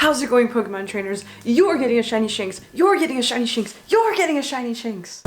How's it going, Pokemon trainers? You're getting a shiny Shinx. You're getting a shiny Shinx. You're getting a shiny Shinx.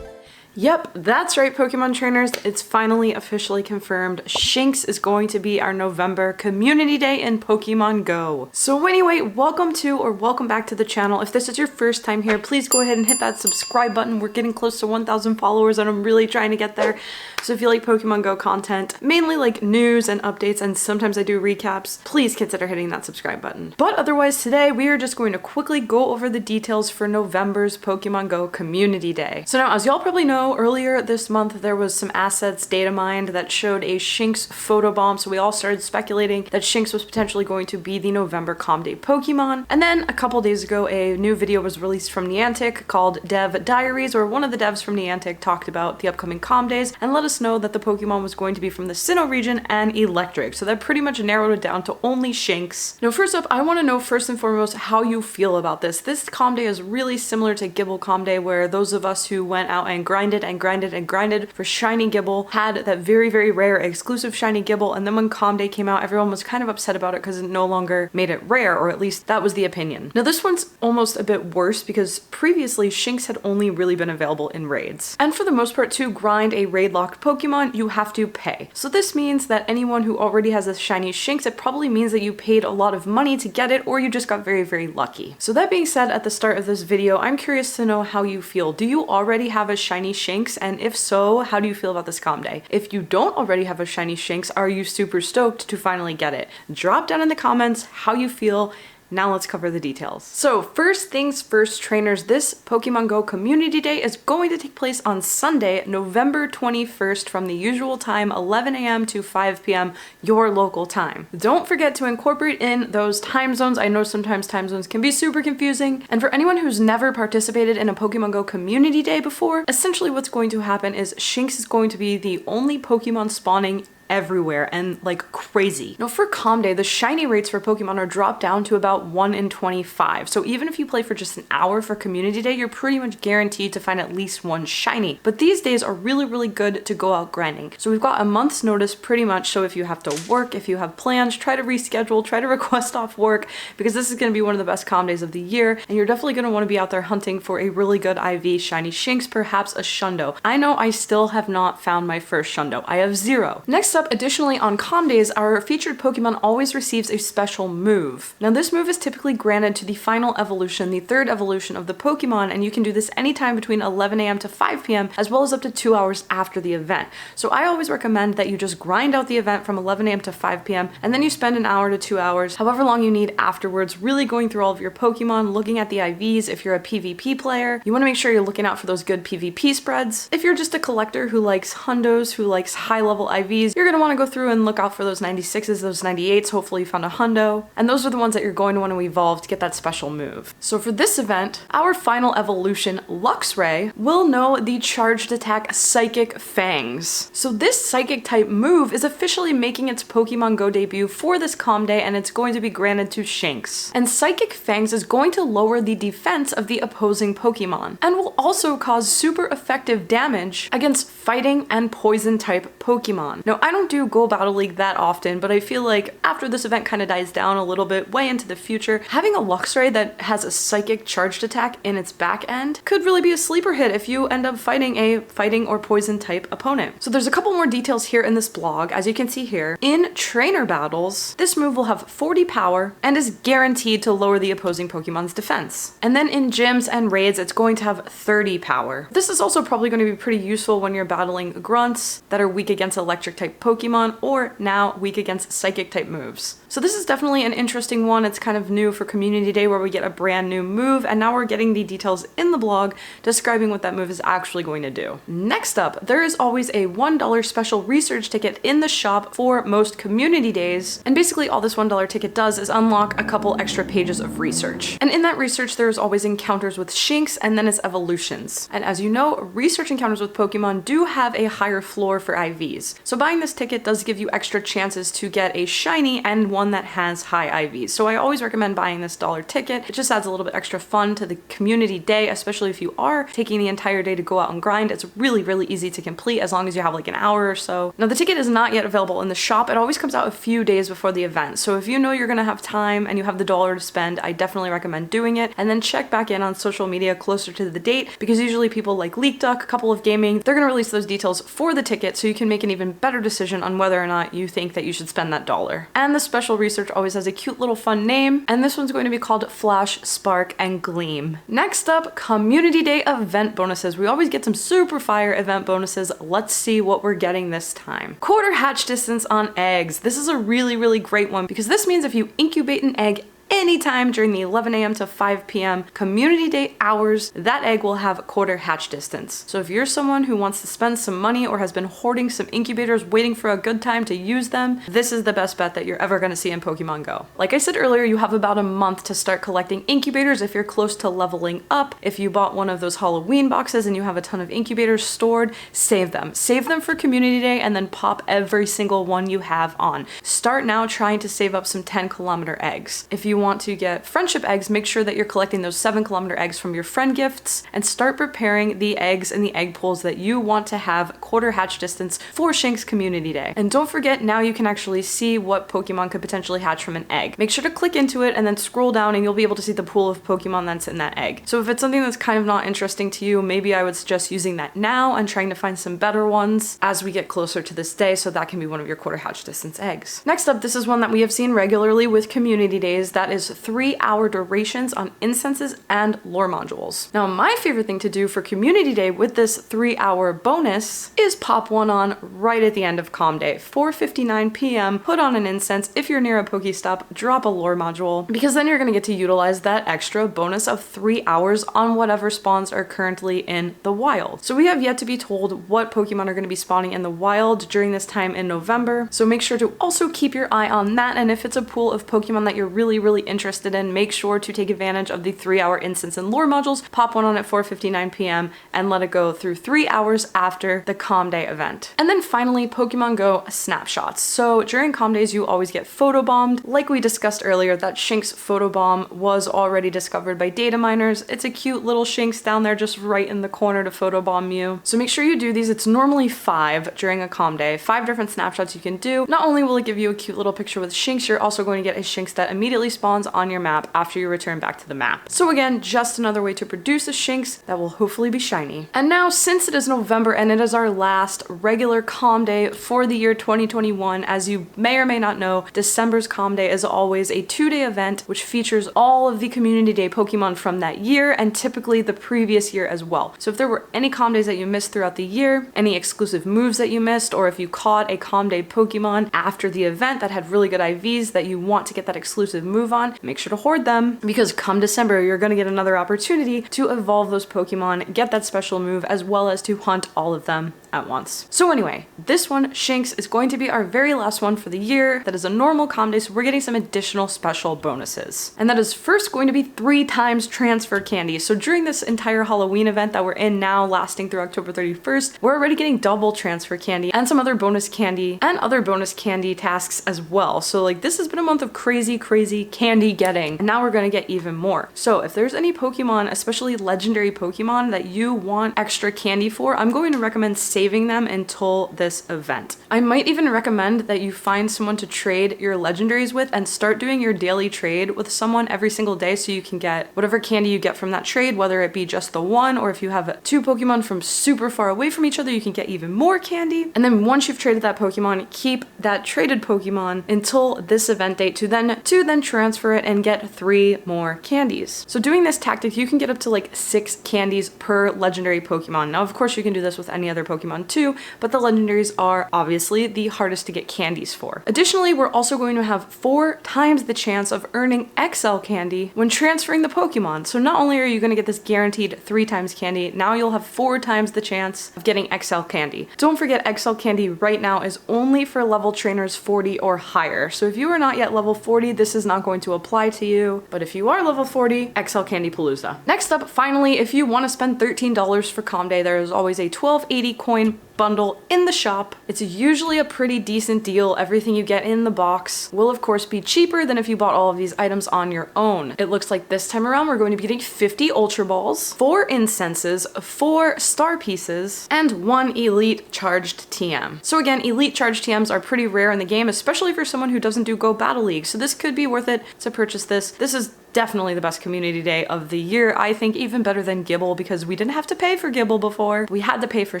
Yep, that's right, Pokemon trainers. It's finally officially confirmed. Shinx is going to be our November Community Day in Pokemon Go. So anyway, welcome to or welcome back to the channel. If this is your first time here, please go ahead and hit that subscribe button. We're getting close to 1,000 followers and I'm really trying to get there. So if you like Pokemon Go content, mainly like news and updates, and sometimes I do recaps, please consider hitting that subscribe button. But otherwise today, we are just going to quickly go over the details for November's Pokemon Go Community Day. So now, as y'all probably know, earlier this month there was some assets data mined that showed a Shinx photobomb, so we all started speculating that Shinx was potentially going to be the November Com Day Pokemon. And then a couple days ago, a new video was released from Niantic called Dev Diaries, where one of the devs from Niantic talked about the upcoming Com Days and let us know that the Pokemon was going to be from the Sinnoh region and Electric. So that pretty much narrowed it down to only Shinx. Now, first up, I want to know first and foremost how you feel about this. This Com Day is really similar to Gible Com Day, where those of us who went out and grinded for shiny Gible had that very, very rare exclusive shiny Gible, and then when Com Day came out, everyone was kind of upset about it because it no longer made it rare, or at least that was the opinion. Now this one's almost a bit worse because previously Shinx had only really been available in raids. And for the most part, to grind a raid locked Pokemon, you have to pay. So this means that anyone who already has a shiny Shinx, it probably means that you paid a lot of money to get it, or you just got very, very lucky. So that being said, at the start of this video, I'm curious to know how you feel. Do you already have a shiny Shinx? And if so, how do you feel about this Com Day? If you don't already have a shiny Shinx, are you super stoked to finally get it? Drop down in the comments how you feel. Now let's cover the details. So first things first, trainers, this Pokemon Go Community Day is going to take place on Sunday, November 21st from the usual time, 11 a.m. to 5 p.m. your local time. Don't forget to incorporate in those time zones. I know sometimes time zones can be super confusing. And for anyone who's never participated in a Pokemon Go Community Day before, essentially what's going to happen is Shinx is going to be the only Pokemon spawning everywhere and like crazy. Now for Com Day, the shiny rates for Pokemon are dropped down to about 1 in 25. So even if you play for just an hour for Community Day, you're pretty much guaranteed to find at least one shiny. But these days are really, really good to go out grinding. So we've got a month's notice pretty much. So if you have to work, if you have plans, try to reschedule, try to request off work, because this is going to be one of the best Com Days of the year. And you're definitely going to want to be out there hunting for a really good IV shiny Shinx, perhaps a Shundo. I know I still have not found my first Shundo. I have 0. Next up, additionally on Com Days, our featured Pokemon always receives a special move. Now this move is typically granted to the final evolution, the 3rd evolution of the Pokemon, and you can do this anytime between 11 a.m. to 5 p.m. as well as up to 2 hours after the event. So I always recommend that you just grind out the event from 11 a.m. to 5 p.m. and then you spend an hour to 2 hours, however long you need afterwards, really going through all of your Pokemon, looking at the IVs. If you're a PvP player, you want to make sure you're looking out for those good PvP spreads. If you're just a collector who likes Hundos, who likes high level IVs, you're going to want to go through and look out for those 96s, those 98s, hopefully you found a Hundo, and those are the ones that you're going to want to evolve to get that special move. So for this event, our final evolution, Luxray, will know the charged attack Psychic Fangs. So this psychic type move is officially making its Pokemon Go debut for this Com Day, and it's going to be granted to Shinx. And Psychic Fangs is going to lower the defense of the opposing Pokemon, and will also cause super effective damage against fighting and poison type Pokemon. Now I don't do Go Battle League that often, but I feel like after this event kind of dies down a little bit way into the future, having a Luxray that has a psychic charged attack in its back end could really be a sleeper hit if you end up fighting a fighting or poison type opponent. So there's a couple more details here in this blog. As you can see here, in trainer battles, this move will have 40 power and is guaranteed to lower the opposing Pokemon's defense. And then in gyms and raids, it's going to have 30 power. This is also probably going to be pretty useful when you're battling grunts that are weak against electric type Pokemon, or now weak against psychic type moves. So this is definitely an interesting one. It's kind of new for Community Day, where we get a brand new move, and now we're getting the details in the blog describing what that move is actually going to do. Next up, there is always a $1 special research ticket in the shop for most Community Days, and basically all this $1 ticket does is unlock a couple extra pages of research. And in that research, there's always encounters with Shinx and then its evolutions. And as you know, research encounters with Pokemon do do have a higher floor for IVs. So buying this ticket does give you extra chances to get a shiny and one that has high IVs. So I always recommend buying this dollar ticket. It just adds a little bit extra fun to the community day, especially if you are taking the entire day to go out and grind. It's really, really easy to complete as long as you have like an hour or so. Now the ticket is not yet available in the shop. It always comes out a few days before the event. So if you know you're gonna have time and you have the dollar to spend, I definitely recommend doing it. And then check back in on social media closer to the date, because usually people like LeakDuck, Couple of Gaming, they're gonna release those details for the ticket so you can make an even better decision on whether or not you think that you should spend that dollar. And the special research always has a cute little fun name, and this one's going to be called Flash, Spark, and Gleam. Next up, Community Day event bonuses. We always get some super fire event bonuses. Let's see what we're getting this time. Quarter hatch distance on eggs. This is a really, really great one because this means if you incubate an egg anytime during the 11 a.m. to 5 p.m. community day hours, that egg will have quarter hatch distance. So if you're someone who wants to spend some money or has been hoarding some incubators waiting for a good time to use them, this is the best bet that you're ever going to see in Pokemon Go. Like I said earlier, you have about a month to start collecting incubators if you're close to leveling up. If you bought one of those Halloween boxes and you have a ton of incubators stored, save them. Save them for community day and then pop every single one you have on. Start now trying to save up some 10-kilometer eggs. If you want to get friendship eggs, make sure that you're collecting those 7-kilometer eggs from your friend gifts and start preparing the eggs and the egg pools that you want to have quarter hatch distance for Shinx Community Day. And don't forget, now you can actually see what Pokemon could potentially hatch from an egg. Make sure to click into it and then scroll down and you'll be able to see the pool of Pokemon that's in that egg. So if it's something that's kind of not interesting to you, maybe I would suggest using that now and trying to find some better ones as we get closer to this day, so that can be one of your quarter hatch distance eggs. Next up, this is one that we have seen regularly with community days. That is 3-hour durations on incenses and lore modules. Now, my favorite thing to do for community day with this 3-hour bonus is pop one on right at the end of comm day. 4:59 p.m. put on an incense. If you're near a Pokestop, drop a lore module, because then you're going to get to utilize that extra bonus of 3 hours on whatever spawns are currently in the wild. So we have yet to be told what Pokemon are going to be spawning in the wild during this time in November. So make sure to also keep your eye on that. And if it's a pool of Pokemon that you're really, really interested in, make sure to take advantage of the 3-hour incense and lore modules. Pop one on at 4:59 p.m. and let it go through 3 hours after the comm day event. And then finally, Pokemon Go snapshots. So during comm days, you always get photobombed. Like we discussed earlier, that Shinx photobomb was already discovered by data miners. It's a cute little Shinx down there just right in the corner to photobomb you. So make sure you do these. It's normally 5 during a comm day. 5 different snapshots you can do. Not only will it give you a cute little picture with Shinx, you're also going to get a Shinx that immediately spawns on your map after you return back to the map. So again, just another way to produce a Shinx that will hopefully be shiny. And now, since it is November and it is our last regular comm day for the year 2021, as you may or may not know, December's comm day is always a 2-day event which features all of the community day Pokemon from that year and typically the previous year as well. So if there were any comm days that you missed throughout the year, any exclusive moves that you missed, or if you caught a comm day Pokemon after the event that had really good IVs that you want to get that exclusive move on, make sure to hoard them, because come December, you're going to get another opportunity to evolve those Pokemon, get that special move, as well as to hunt all of them at once. So anyway, this one, Shinx, is going to be our very last one for the year. That is a normal comm day, so we're getting some additional special bonuses. And that is first going to be 3 times transfer candy. So during this entire Halloween event that we're in now, lasting through October 31st, we're already getting double transfer candy and some other bonus candy and other bonus candy tasks as well. So like, this has been a month of crazy candy getting, and now we're going to get even more. So if there's any Pokemon, especially legendary Pokemon, that you want extra candy for, I'm going to recommend saving them until this event. I might even recommend that you find someone to trade your legendaries with and start doing your daily trade with someone every single day, so you can get whatever candy you get from that trade, whether it be just the one, or if you have 2 Pokemon from super far away from each other, you can get even more candy. And then once you've traded that Pokemon, keep that traded Pokemon until this event date to then transfer it and get 3 more candies. So doing this tactic, you can get up to like 6 candies per legendary Pokemon. Now, of course, you can do this with any other Pokemon too, but the legendaries are obviously the hardest to get candies for. Additionally, we're also going to have 4 times the chance of earning XL candy when transferring the Pokemon. So not only are you going to get this guaranteed 3 times candy, now you'll have 4 times the chance of getting XL candy. Don't forget, XL candy right now is only for level trainers 40 or higher. So if you are not yet level 40, this is not going to apply to you. But if you are level 40, XL Candy Palooza. Next up, finally, if you want to spend $13 for comm day, there is always a 1280 coin $99 bundle in the shop. It's usually a pretty decent deal. Everything you get in the box will of course be cheaper than if you bought all of these items on your own. It looks like this time around we're going to be getting 50 Ultra Balls, 4 incenses, 4 star pieces, and 1 elite charged TM. So again, elite charged TMs are pretty rare in the game, especially for someone who doesn't do Go Battle League. So this could be worth it to purchase this. This is definitely the best community day of the year. I think even better than Gibble, because we didn't have to pay for Gibble before. We had to pay for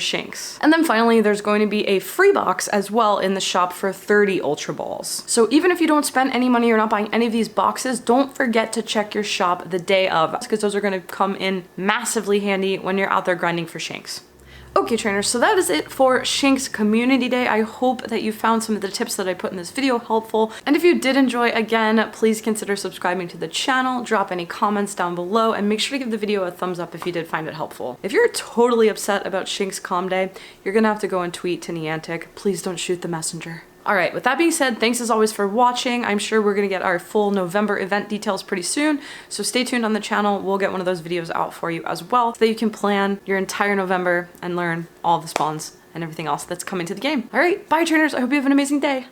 Shinx. And then finally, there's going to be a free box as well in the shop for 30 Ultra Balls. So even if you don't spend any money, you're not buying any of these boxes, don't forget to check your shop the day of, because those are going to come in massively handy when you're out there grinding for Shinx. Okay trainers, so that is it for Shinx Community Day. I hope that you found some of the tips that I put in this video helpful. And if you did enjoy, again, please consider subscribing to the channel, drop any comments down below, and make sure to give the video a thumbs up if you did find it helpful. If you're totally upset about Shinx Com Day, you're gonna have to go and tweet to Niantic. Please don't shoot the messenger. All right, with that being said, thanks as always for watching. I'm sure we're gonna get our full November event details pretty soon, so stay tuned on the channel. We'll get one of those videos out for you as well, so that you can plan your entire November and learn all the spawns and everything else that's coming to the game. All right, bye trainers, I hope you have an amazing day.